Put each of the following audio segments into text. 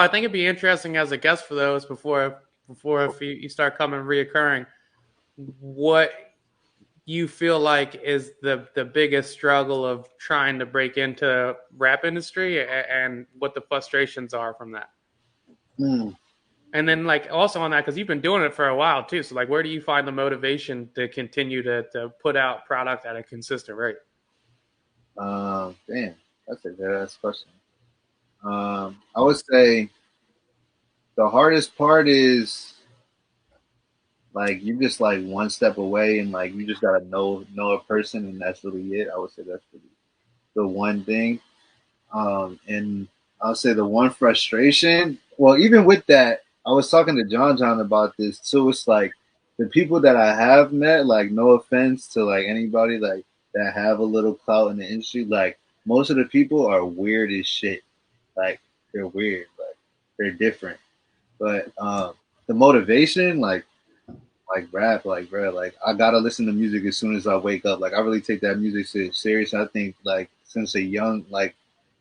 I think it'd be interesting as a guest for those before if you start coming reoccurring. What you feel like is the biggest struggle of trying to break into rap industry and what the frustrations are from that? Hmm. And then like also on that, because you've been doing it for a while too. So like where do you find the motivation to continue to put out product at a consistent rate? Damn, that's a good ass question. I would say the hardest part is like you just like one step away, and like you just gotta know a person, and that's really it. I would say that's really the one thing. And I'll say the one frustration. Well, even with that, I was talking to John about this too. It's like the people that I have met, like no offense to like anybody like that have a little clout in the industry, like most of the people are weird as shit. Like they're weird, like they're different. But the motivation, like rap, like bro, like I gotta listen to music as soon as I wake up. Like I really take that music serious. I think like since a young like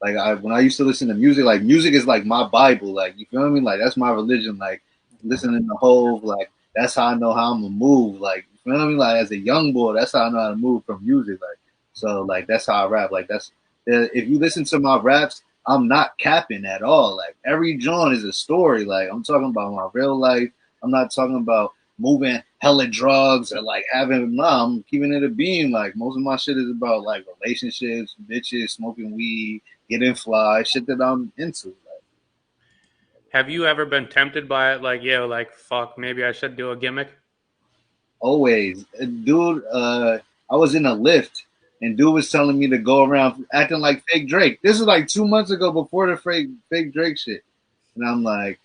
I when I used to listen to music, like music is like my Bible. Like you feel me? Like that's my religion. Like listening to whole like that's how I know how I'm gonna move. Like you feel me? Like as a young boy, that's how I know how to move from music. Like so like that's how I rap. Like that's if you listen to my raps, I'm not capping at all. Like every joint is a story. Like I'm talking about my real life. I'm not talking about moving hella drugs or like having I'm keeping it a beam. Like most of my shit is about like relationships, bitches, smoking weed, getting fly, shit that I'm into. Like Have you ever been tempted by it? Like, yo, like fuck, maybe I should do a gimmick. always. Dude, I was in a lift and dude was telling me to go around acting like fake Drake. This is like 2 months ago before the fake Drake shit. And I'm like,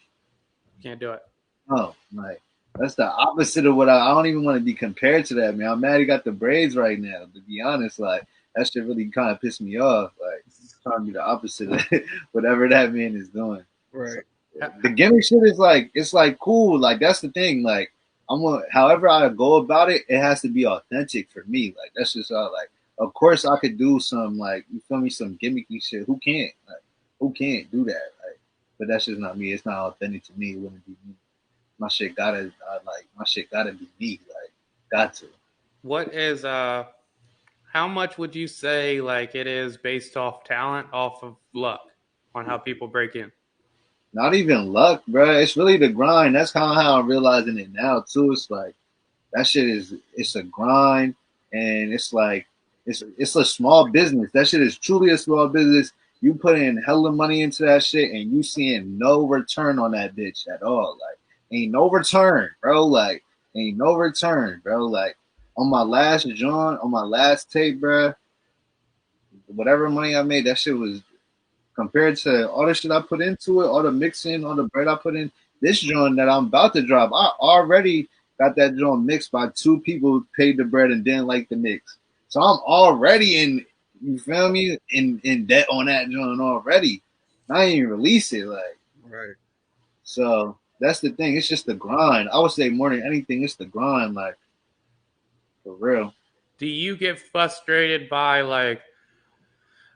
Can't do it. oh, like that's the opposite of what I don't even want to be compared to that, man. I'm mad he got the braids right now. To be honest, like that shit really kind of pissed me off. Like trying to be the opposite of whatever that man is doing. So Right. the gimmick shit is like it's like cool. Like that's the thing. Like I'm gonna, however I go about it, it has to be authentic for me. Like that's just all. Like of course I could do some like you feel me some gimmicky shit. Who can't? Like who can't do that? Like but that's just not me. It's not authentic to me. It wouldn't be me. My shit gotta be me. Like got to. What is how much would you say like it is based off talent, off of luck on how people break in? Not even luck, bro. It's really the grind. That's kind of how I'm realizing it now too. It's like that shit is it's a grind, and it's like it's a small business. That shit is truly a small business. You put in hella money into that shit, and you seeing no return on that bitch at all. Like ain't no return, bro. Like ain't no return, bro. Like on my last joint, on my last tape, bro. Whatever money I made, that shit was compared to all the shit I put into it, all the mixing, all the bread I put in. This joint that I'm about to drop, I already got that joint mixed by two people who paid the bread and didn't like the mix. So I'm already in, you feel me, in debt on that joint already. I ain't even release it, like Right. so. That's the thing. It's just the grind. I would say more than anything, it's the grind, like for real. Do you get frustrated by like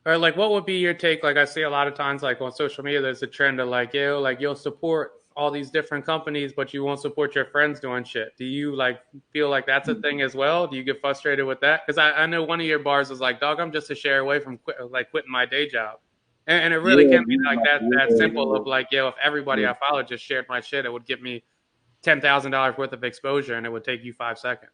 or like what would be your take? Like I see a lot of times like on social media there's a trend of like, yo, like you'll support all these different companies, but you won't support your friends doing shit. Do you like feel like that's a thing as well? Do you get frustrated with that? Because I know one of your bars was like, dog, I'm just a share away from quitting my day job. And it really Yeah, can be like that simple of like, yo, if everybody yeah. I follow just shared my shit, it would give me $10,000 worth of exposure and it would take you 5 seconds.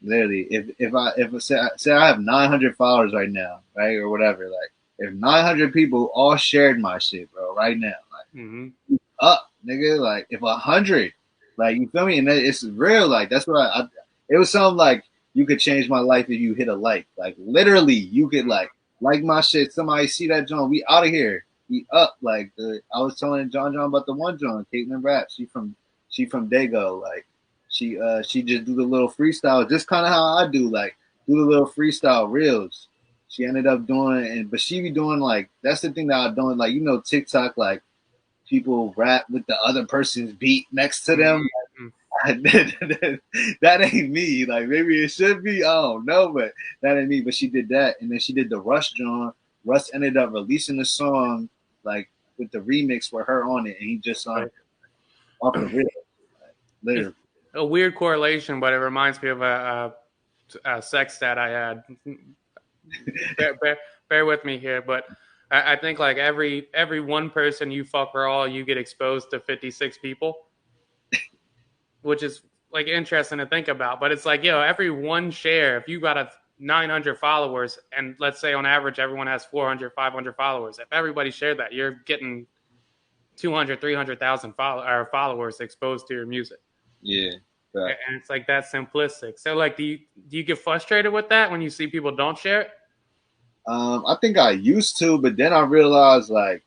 Literally, if say I have 900 followers right now, right or whatever, like if 900 people all shared my shit, bro, right now, like Mm-hmm. up, nigga, like if 100, like you feel me, and it's real, like that's what it was something like you could change my life if you hit a like literally you could like my shit. Somebody see that John, we out of here, we up, like I was telling John about the one John, Caitlin Rap, she from Dago, like she just do the little freestyle, just kind of how I do, like do the little freestyle reels. She ended up doing, and but she be doing like that's the thing that I don't like. You know, TikTok, like people rap with the other person's beat next to them. Mm-hmm. That ain't me. Like maybe it should be. I don't know, but that ain't me. But she did that, and then she did the Rush John. Russ ended up releasing the song like with the remix with her on it, and he just on Right. it off the rip, like, It's literally. a weird correlation, but it reminds me of a sex stat I had. Bear with me here, but I think like every one person you fuck or all, you get exposed to 56 people, which is like interesting to think about. But it's like, every one share, if you got a 900 followers, and let's say on average everyone has 400, 500 followers, if everybody shared that, you're getting 200, 300,000 followers exposed to your music. Yeah, right. And it's like that simplistic. So like, do you get frustrated with that when you see people don't share it? I think I used to, but then I realized like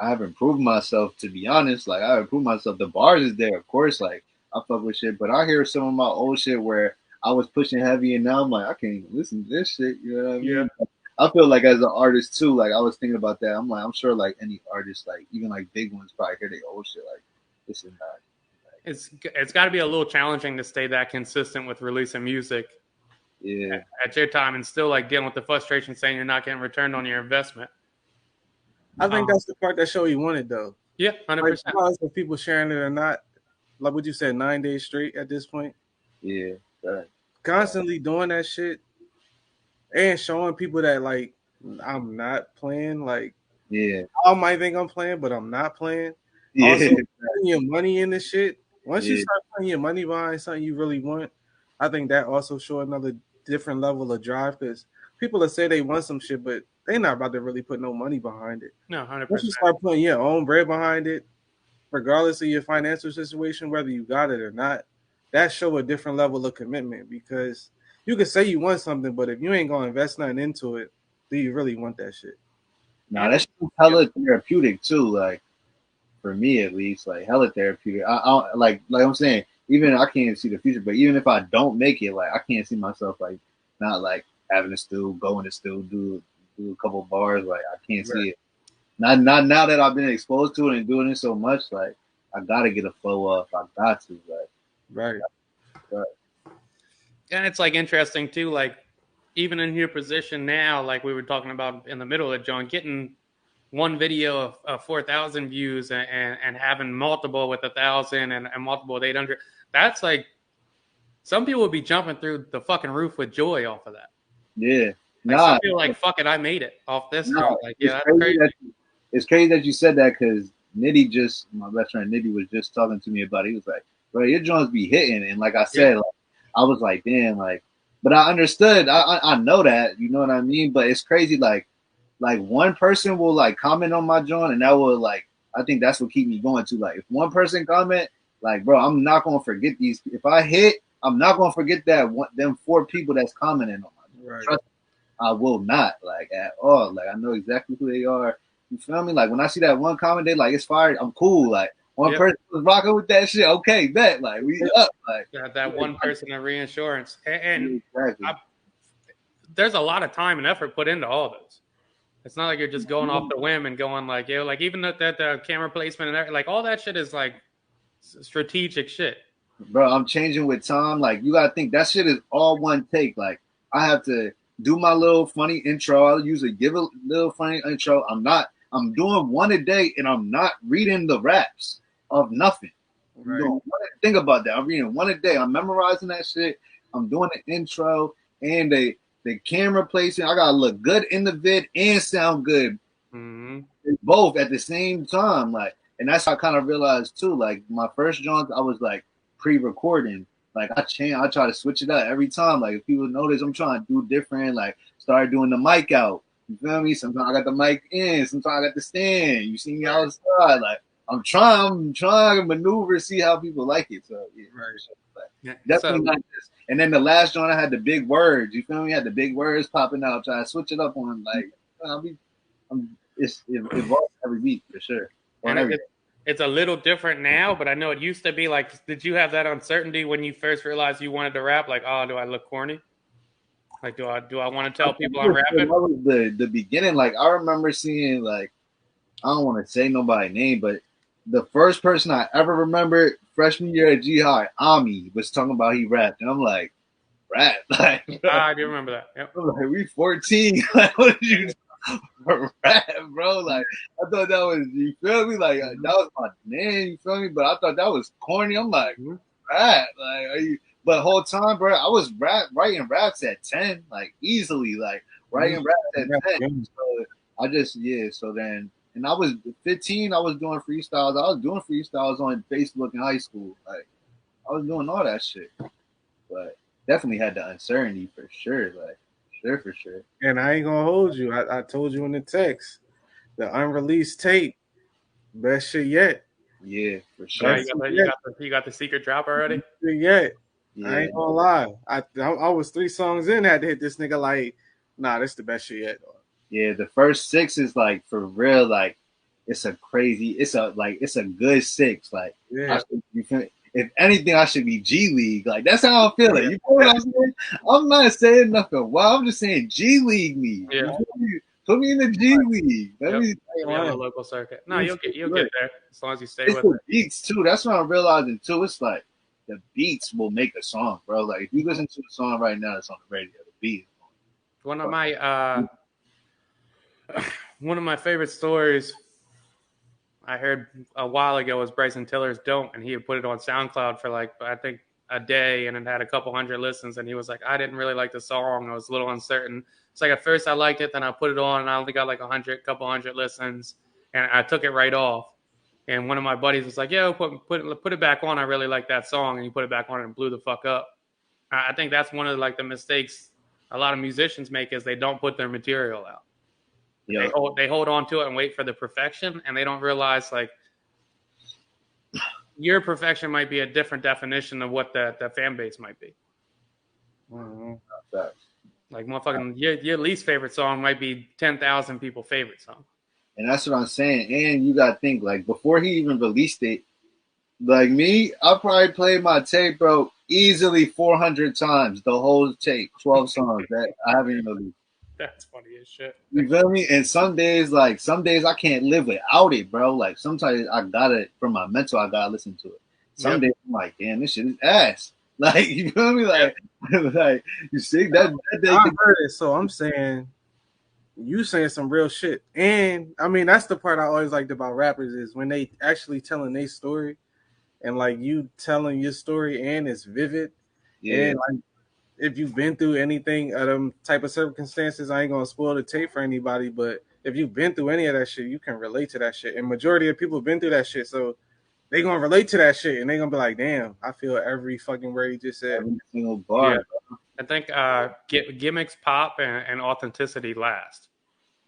I have improved myself. To be honest, like I have improved myself. The bars is there, of course. Like I fuck with shit, but I hear some of my old shit where I was pushing heavy, and now I'm like I can't even listen to this shit. You know what I Yeah. mean? I feel like as an artist too. Like I was thinking about that. I'm like I'm sure like any artist, like even like big ones, probably hear their old shit. Like this is not. It's got to be a little challenging to stay that consistent with releasing music Yeah. at your time and still like dealing with the frustration saying you're not getting returned on your investment. I think that's the part that show you wanted though. Yeah, 100%. Regardless of people sharing it or not, like what you said, 9 days straight at this point. Yeah. Right. Constantly doing that shit and showing people that like I'm not playing. Like Yeah. I might think I'm playing, but I'm not playing. Yeah. Also, putting your money in this shit. Once you Yeah. start putting your money behind something you really want, I think that also show another different level of drive because people that say they want some shit, but they're not about to really put no money behind it. No, Once you 100%. start putting your own bread behind it, regardless of your financial situation, whether you got it or not, that show a different level of commitment because you can say you want something, but if you ain't gonna invest nothing into it, do you really want that shit? Nah, And that's hella therapeutic too. Like for me at least, like hella therapeutic. I like I'm saying, even I can't see the future, but even if I don't make it, like I can't see myself like not like having to still go in the still do a couple bars. Like I can't Right. see it. Not now that I've been exposed to it and doing it so much. Like I gotta get a flow up. I got to. Like Right. and it's like interesting too, like even in your position now, like we were talking about in the middle of John, getting one video of 4,000 views and having multiple with 1,000 and multiple with 800. That's like some people would be jumping through the fucking roof with joy off of that. yeah, Like nah, some people like, fuck it, I made it off this nah. joint. Like, yeah, It's that's crazy crazy. it's crazy that you said that because my best friend Nitty was just talking to me about it. He was like, bro, your joints be hitting. And like I said, like, I was like, damn, like, but I understood. I know that, you know what I mean? But it's crazy, like one person will like comment on my joint and that will like, I think that's what keep me going too. Like if one person comment, like, bro, I'm not going to forget these. If I hit, I'm not going to forget them 4 people that's commenting on my joint. Right. Trust me, I will not like at all. Like I know exactly who they are. You feel me? Like when I see that one comment, they like it's fired. I'm cool. Like one person was rocking with that shit. Okay, bet. Like we up. Like that one person in reinsurance. And exactly. there's a lot of time and effort put into all those. It's not like you're just going off the whim and going like, like even that the camera placement and everything, like all that shit is like strategic shit. Bro, I'm changing with time. Like you gotta think that shit is all one take. Like I have to do my little funny intro. I'll usually give a little funny intro. I'm doing one a day and I'm not reading the raps of nothing. Right. Think about that. I'm reading one a day. I'm memorizing that shit. I'm doing the intro and the camera placement. I gotta look good in the vid and sound good. Mm-hmm. Both at the same time. Like, and that's how I kind of realized too. Like my first joint, I was like pre-recording. Like I try to switch it up every time. Like if people notice I'm trying to do different, like start doing the mic out. You feel me? Sometimes I got the mic in, sometimes I got the stand. You see me outside. Like I'm trying to maneuver, see how people like it. So yeah, Yeah, definitely not this. And then the last joint I had the big words. You feel me? I had the big words popping out. Try to switch it up on like it evolves every week for sure. And it's a little different now, but I know it used to be like, did you have that uncertainty when you first realized you wanted to rap? Like, oh, do I look corny? Like, do I want to tell people I'm rapping? That was the beginning. Like, I remember seeing, like, I don't want to say nobody's name, but the first person I ever remembered freshman year at G High, Ami, was talking about he rapped. And I'm like, rap? Like, I do remember that. Yep. I'm like, we 14. Like, what did you rap, bro. Like I thought that was, you feel me? Like that was my name, you feel me? But I thought that was corny. I'm like, Mhm. rap, like are you? But whole time, bro, I was writing raps at 10, like easily, like writing raps at 10. So I just So then, and I was 15. I was doing freestyles. I was doing freestyles on Facebook in high school. Like I was doing all that shit. But definitely had the uncertainty for sure. Like for sure. And I ain't gonna hold you. I told you in the text, the unreleased tape, best shit yet. Yeah, for Yeah, sure. Best shit yet. you got the secret drop already. Shit yet. I Yeah, ain't gonna lie. I was 3 songs in, had to hit this nigga like, nah, this the best shit yet. yeah. The first six is like for real. Like it's a crazy. It's a good six. Like I Yeah. should be. If anything, I should be G League. Like that's how I'm feeling. You know what I'm saying? I'm not saying nothing. Well, I'm just saying G League me. Yeah. Put me in the G League. Let Yep. me. Yeah, on the local circuit. No, you'll get there as long as you stay It's with the it. beats too. That's what I'm realizing too. It's like the beats will make a song, bro. Like if you listen to a song right now, it's on the radio. The beat. One of my one of my favorite stories I heard a while ago was Bryson Tiller's "Don't," and he had put it on SoundCloud for like I think a day, and it had a couple hundred listens. And he was like, "I didn't really like the song. I was a little uncertain. It's like at first I liked it, then I put it on, and I only got like couple hundred listens, and I took it right off." And one of my buddies was like, "Yo, put it back on. I really like that song." And he put it back on and blew the fuck up. I think that's one of like the mistakes a lot of musicians make is they don't put their material out. Yeah, They hold on to it and wait for the perfection, and they don't realize like your perfection might be a different definition of what the fan base might be. Mm-hmm. Like motherfucking your least favorite song might be 10,000 people's favorite song. and that's what I'm saying. And you gotta think like before he even released it. Like me, I probably played my tape, bro, easily 400 times. The whole tape, 12 songs that I haven't even released. That's funny as shit. You feel me? And some days I can't live without it, bro. Like sometimes I gotta, from my mental, I gotta listen to it. Some Yep. days I'm like, damn, this shit is ass. Like you feel me? Like, like you see that day. I heard it, so I'm saying you saying some real shit. And I mean that's the part I always liked about rappers is when they actually telling their story and like you telling your story and it's vivid. Yeah, And like if you've been through anything of them type of circumstances, I ain't gonna spoil the tape for anybody, but if you've been through any of that shit, you can relate to that shit. And majority of people have been through that shit, so they gonna relate to that shit and they gonna be like, damn, I feel every fucking word he just said. every single bar. Yeah. I think gimmicks pop and authenticity last.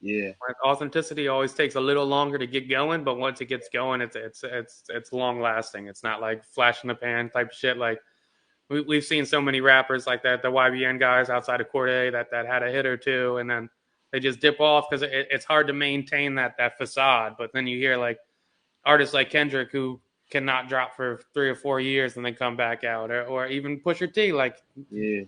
Yeah, Like, authenticity always takes a little longer to get going, but once it gets going, it's long lasting. It's not like flash in the pan type shit. Like we've seen so many rappers like that, the YBN guys outside of Corday that had a hit or two, and then they just dip off because it's hard to maintain that facade. But then you hear like artists like Kendrick who cannot drop for 3 or 4 years and then come back out, or even Pusha T, like yeah.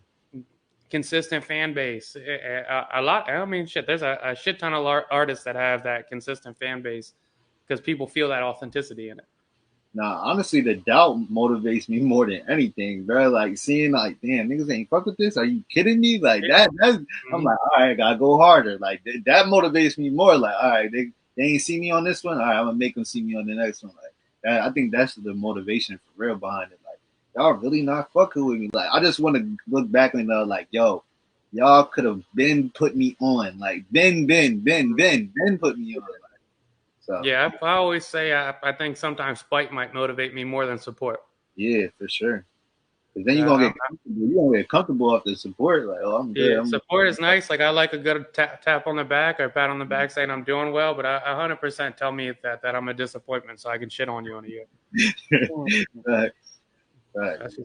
consistent fan base. A lot. I mean, shit. There's a shit ton of artists that have that consistent fan base because people feel that authenticity in it. Nah, honestly, the doubt motivates me more than anything, bro. Like seeing, like, damn, niggas ain't fuck with this. Are you kidding me? Like that. That's I'm like, all right, gotta go harder. Like that motivates me more. Like, all right, they ain't see me on this one. All right, I'm gonna make them see me on the next one. Like that, I think that's the motivation for real behind it. Like y'all really not fucking with me. Like I just want to look back and know, like, yo, y'all could have been put me on. Like been put me on. So Yeah, I always say I think sometimes spite might motivate me more than support. yeah, for sure. Because then you're gonna get comfortable. You're gonna get comfortable off the support. Like, oh, I'm good. Yeah, support is nice. Like I like a good tap on the back or pat on the back saying I'm doing well, but 100% tell me that I'm a disappointment so I can shit on you in a year. Right. That's just